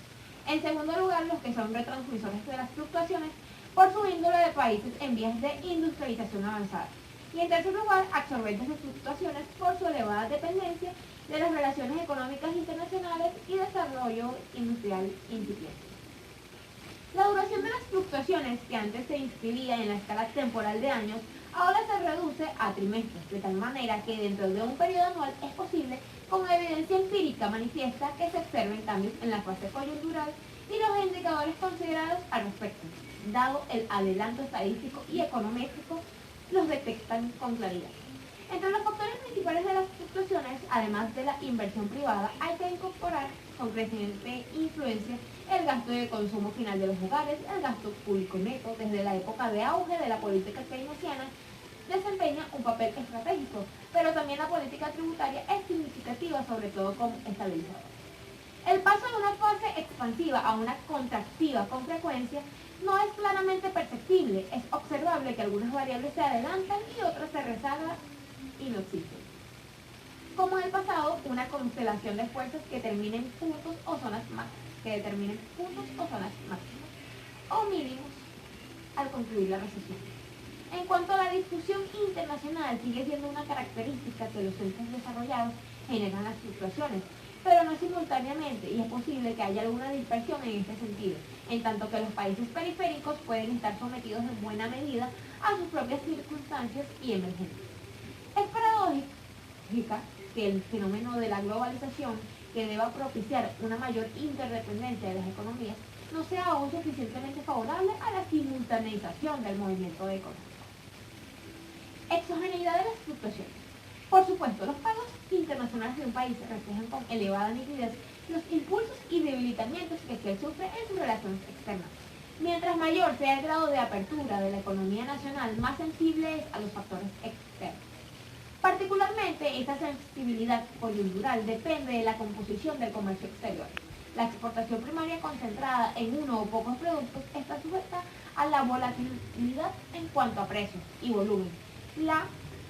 En segundo lugar, los que son retransmisores de las fluctuaciones por su índole de países en vías de industrialización avanzada. Y en tercer lugar, absorbentes de fluctuaciones por su elevada dependencia de las relaciones económicas internacionales y desarrollo industrial incipiente. La duración de las fluctuaciones, que antes se inscribía en la escala temporal de años, ahora se reduce a trimestres, de tal manera que dentro de un periodo anual es posible, con evidencia empírica manifiesta, que se observen cambios en la fase coyuntural y los indicadores considerados al respecto, dado el adelanto estadístico y econométrico, los detectan con claridad. Entre los factores principales de las fluctuaciones, además de la inversión privada, hay que incorporar con creciente influencia el gasto de consumo final de los hogares, el gasto público neto. Desde la época de auge de la política keynesiana desempeña un papel estratégico, pero también la política tributaria es significativa, sobre todo como estabilizador. El paso de una fase expansiva a una contractiva con frecuencia no es claramente perceptible. Es observable que algunas variables se adelantan y otras se rezagan y no existen. Como en el pasado, una constelación de fuerzas que determinen puntos o zonas máximas, o mínimos al concluir la recesión. En cuanto a la discusión internacional, sigue siendo una característica que los centros desarrollados generan las fluctuaciones, pero no simultáneamente, y es posible que haya alguna dispersión en este sentido, en tanto que los países periféricos pueden estar sometidos en buena medida a sus propias circunstancias y emergencias. Es paradójica que el fenómeno de la globalización, que deba propiciar una mayor interdependencia de las economías, no sea aún suficientemente favorable a la simultaneización del movimiento económico. Exogeneidad de las fluctuaciones. Por supuesto, los pagos internacionales de un país reflejan con elevada nitidez los impulsos y debilitamientos que éste sufre en sus relaciones externas, mientras Mientras mayor sea el grado de apertura de la economía nacional, más sensible es a los factores externos. Particularmente, esta sensibilidad coyuntural depende de la composición del comercio exterior. La exportación primaria concentrada en uno o pocos productos está sujeta a la volatilidad en cuanto a precios y volumen, la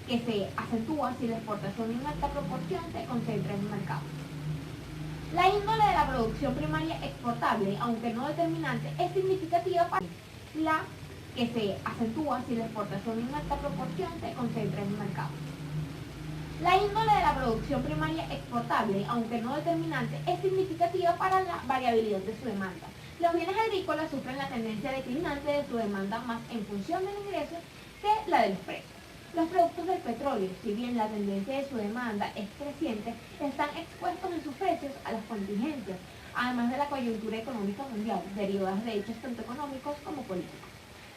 que se acentúa si la exportación en alta proporción se concentra en un mercado. La índole de la producción primaria exportable, aunque no determinante, es significativa para la que se acentúa si la exportación en alta proporción se concentra en un mercado. La índole de la producción primaria exportable, aunque no determinante, es significativa para la variabilidad de su demanda. Los bienes agrícolas sufren la tendencia declinante de su demanda más en función del ingreso que la de los precios. Los productos del petróleo, si bien la tendencia de su demanda es creciente, están expuestos en sus precios a las contingencias, además de la coyuntura económica mundial, derivadas de hechos tanto económicos como políticos.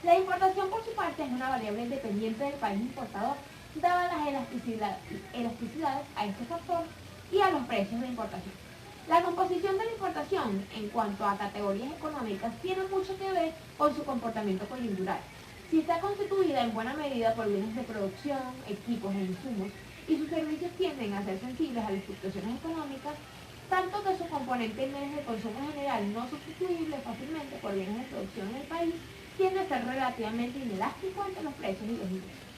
La importación, por su parte, es una variable independiente del país importador, dadas las elasticidades a este factor y a los precios de importación. La composición de la importación en cuanto a categorías económicas tiene mucho que ver con su comportamiento coyuntural. Si está constituida en buena medida por bienes de producción, equipos e insumos, y sus servicios tienden a ser sensibles a las fluctuaciones económicas, tanto que su componente en bienes de consumo general no sustituible fácilmente por bienes de producción en el país, tiende a ser relativamente inelástico entre los precios y los ingresos.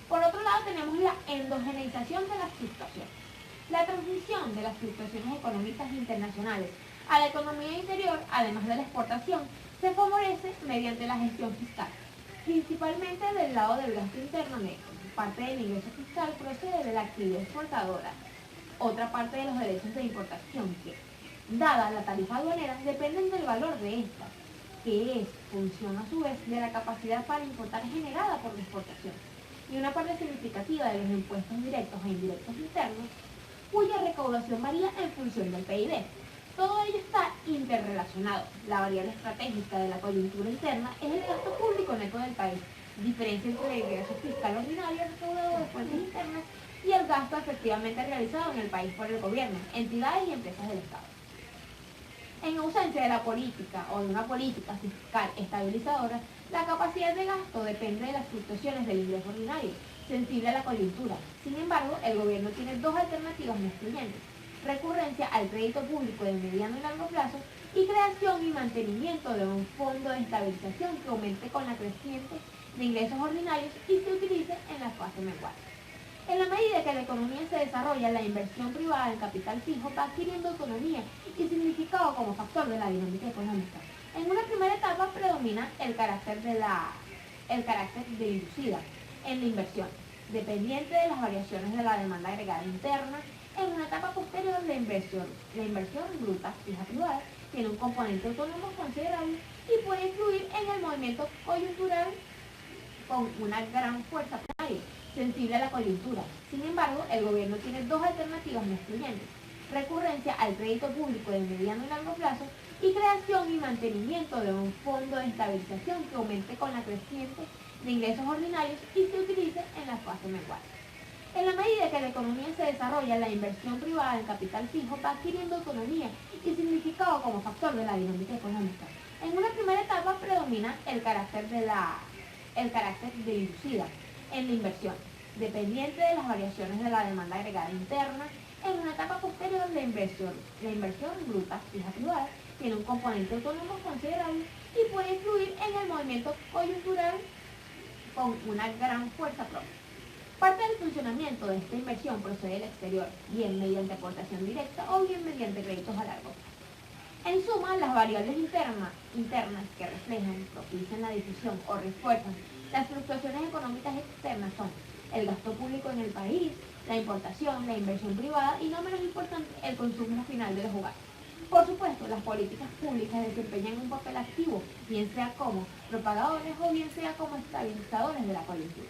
Por otro lado, tenemos la endogeneización de las fluctuaciones. La transmisión de las fluctuaciones económicas internacionales a la economía interior, además de la exportación, se favorece mediante la gestión fiscal, principalmente del lado del gasto interno neto. Parte del ingreso fiscal procede de la actividad exportadora. Otra parte de los derechos de importación que, dada la tarifa aduanera, dependen del valor de esta, que es función a su vez de la capacidad para importar generada por la exportación, y una parte significativa de los impuestos directos e indirectos internos, cuya recaudación varía en función del PIB. Todo ello está interrelacionado. La variable estratégica de la coyuntura interna es el gasto público neto del país, diferencia entre el ingreso fiscal ordinario recaudado de fuentes internas y el gasto efectivamente realizado en el país por el gobierno, entidades y empresas del Estado. En ausencia de la política o de una política fiscal estabilizadora, la capacidad de gasto depende de las fluctuaciones del ingreso ordinario, sensible a la coyuntura. Sin embargo, el gobierno tiene dos alternativas no excluyentes: recurrencia al crédito público de mediano y largo plazo y creación y mantenimiento de un fondo de estabilización que aumente con la creciente de ingresos ordinarios y se utilice en la fase menguante. En la medida que la economía se desarrolla, la inversión privada en capital fijo va adquiriendo autonomía y significado como factor de la dinámica económica. En una primera etapa predomina el carácter de inducida en la inversión, dependiente de las variaciones de la demanda agregada interna. En una etapa posterior, la inversión bruta, fija privada, tiene un componente autónomo considerable y puede influir en el movimiento coyuntural con una gran fuerza primaria, sensible a la coyuntura. Sin embargo, el gobierno tiene dos alternativas no excluyentes: recurrencia al crédito público de mediano y largo plazo y creación y mantenimiento de un fondo de estabilización que aumente con la creciente de ingresos ordinarios y se utilice en la fase menguante. En la medida que la economía se desarrolla, la inversión privada en capital fijo va adquiriendo autonomía y significado como factor de la dinámica económica. En una primera etapa predomina el carácter de inducida en la inversión, dependiente de las variaciones de la demanda agregada interna. En una etapa posterior, la inversión bruta, fija privada, tiene un componente autónomo considerable y puede influir en el movimiento coyuntural con una gran fuerza propia. Parte del funcionamiento de esta inversión procede del exterior, bien mediante aportación directa o bien mediante créditos a largo plazo. En suma, las variables internas que reflejan, propician la difusión o refuerzan las fluctuaciones económicas externas son el gasto público en el país, la importación, la inversión privada y, no menos importante, el consumo final de los hogares. Por supuesto, las políticas públicas desempeñan un papel activo, bien sea como propagadores o bien sea como estabilizadores de la coyuntura.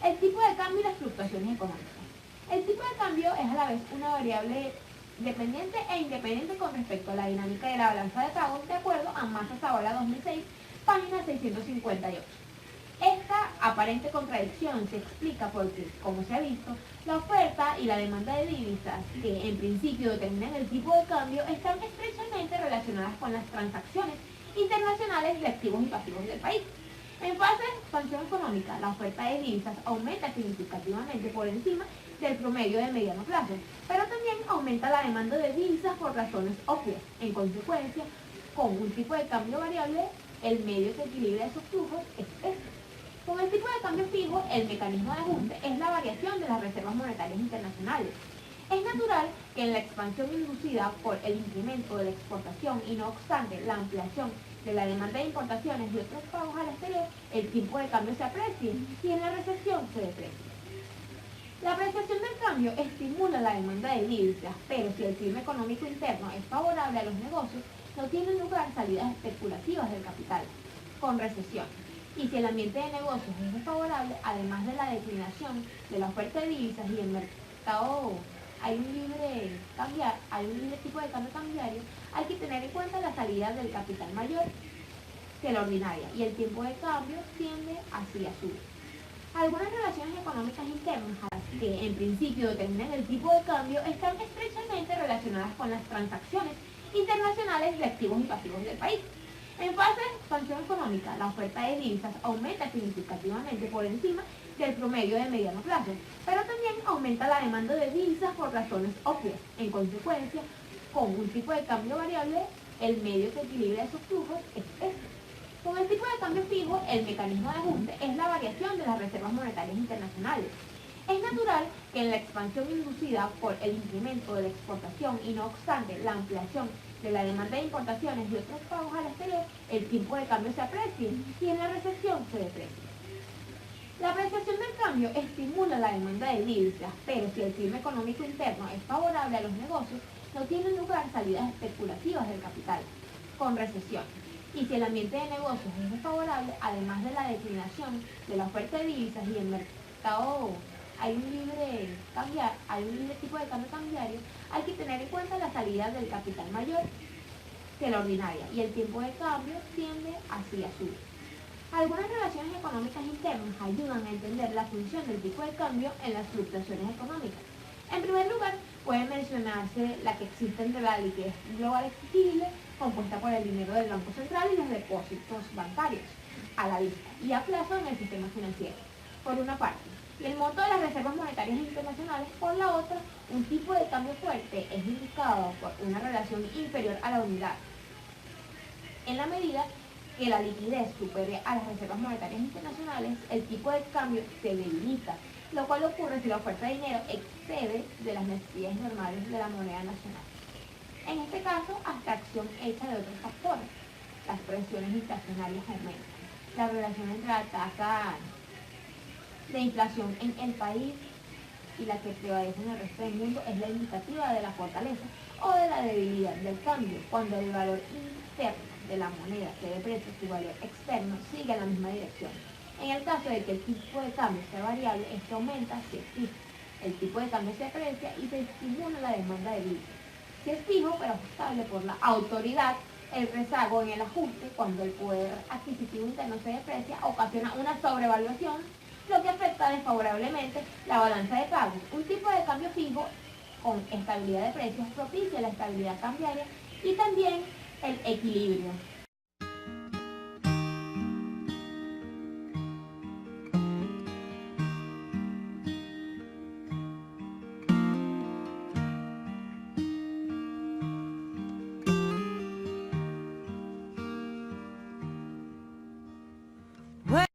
El tipo de cambio y las fluctuaciones económicas. El tipo de cambio es a la vez una variable dependiente e independiente con respecto a la dinámica de la balanza de pagos, de acuerdo a Massa Zavala 2006, página 658. Esta aparente contradicción se explica porque, como se ha visto, la oferta y la demanda de divisas, que en principio determinan el tipo de cambio, están estrechamente relacionadas con las transacciones internacionales internacionales de activos y pasivos del país. En fase de expansión económica, la oferta de divisas aumenta significativamente por encima del promedio de mediano plazo, pero también aumenta la demanda de divisas por razones obvias. En consecuencia, con un tipo de cambio variable, el medio que equilibra esos flujos es este. Con el tipo de cambio fijo, el mecanismo de ajuste es la variación de las reservas monetarias internacionales. Es natural que en la expansión inducida por el incremento de la exportación y no obstante la ampliación de la demanda de importaciones y otros pagos al exterior, el tipo de cambio se aprecie y en la recesión se deprecie. La apreciación del cambio estimula la demanda de divisas, pero si el clima económico interno es favorable a los negocios, no tienen lugar salidas especulativas del capital, con recesión. Y si el ambiente de negocios es desfavorable, además de la declinación de la oferta de divisas y el mercado hay un libre tipo de cambio cambiario, hay que tener en cuenta la salida del capital mayor que la ordinaria y el tiempo de cambio tiende hacia subir. Algunas relaciones económicas internas que en principio determinan el tipo de cambio están estrechamente relacionadas con las transacciones internacionales de activos y pasivos del país. En fase de expansión económica, la oferta de divisas aumenta significativamente por encima del promedio de mediano plazo, pero también aumenta la demanda de divisas por razones obvias. En consecuencia, con un tipo de cambio variable, el medio que equilibra esos flujos es este. Con el tipo de cambio fijo, el mecanismo de ajuste es la variación de las reservas monetarias internacionales. Es natural que en la expansión inducida por el incremento de la exportación y no obstante la ampliación de la demanda de importaciones y otros pagos al exterior, el tipo de cambio se aprecie y en la recesión se deprecie. La apreciación del cambio estimula la demanda de divisas, pero si el clima económico interno es favorable a los negocios, no tienen lugar salidas especulativas del capital, con recesión. Y si el ambiente de negocios es desfavorable, además de la declinación de la oferta de divisas y el mercado hay un libre tipo de cambio cambiario, hay que tener en cuenta la salida del capital mayor que la ordinaria y el tiempo de cambio tiende hacia subir. Algunas relaciones económicas internas ayudan a entender la función del tipo de cambio en las fluctuaciones económicas. En primer lugar, puede mencionarse la que existe entre la liquidez global exigible, compuesta por el dinero del Banco Central y los depósitos bancarios, a la vista y a plazo en el sistema financiero, por una parte, y el monto de las reservas monetarias internacionales, por la otra. Un tipo de cambio fuerte es indicado por una relación inferior a la unidad. En la medida que la liquidez supere a las reservas monetarias internacionales, el tipo de cambio se debilita, lo cual ocurre si la oferta de dinero excede de las necesidades normales de la moneda nacional. En este caso, abstracción hecha de otros factores. Las presiones inflacionarias aumentan. La relación entre la tasa de inflación en el país y la que prevalece en el resto del mundo es la indicativa de la fortaleza o de la debilidad del cambio, cuando el valor interno de la moneda se deprecia, su valor externo sigue en la misma dirección. En el caso de que el tipo de cambio sea variable, este aumenta si es fijo. El tipo de cambio se aprecia y se estimula la demanda de divisas. Si es fijo pero ajustable por la autoridad, el rezago en el ajuste, cuando el poder adquisitivo interno se deprecia, ocasiona una sobrevaluación, lo que afecta desfavorablemente la balanza de pagos. Un tipo de cambio fijo con estabilidad de precios propicia la estabilidad cambiaria y también el equilibrio.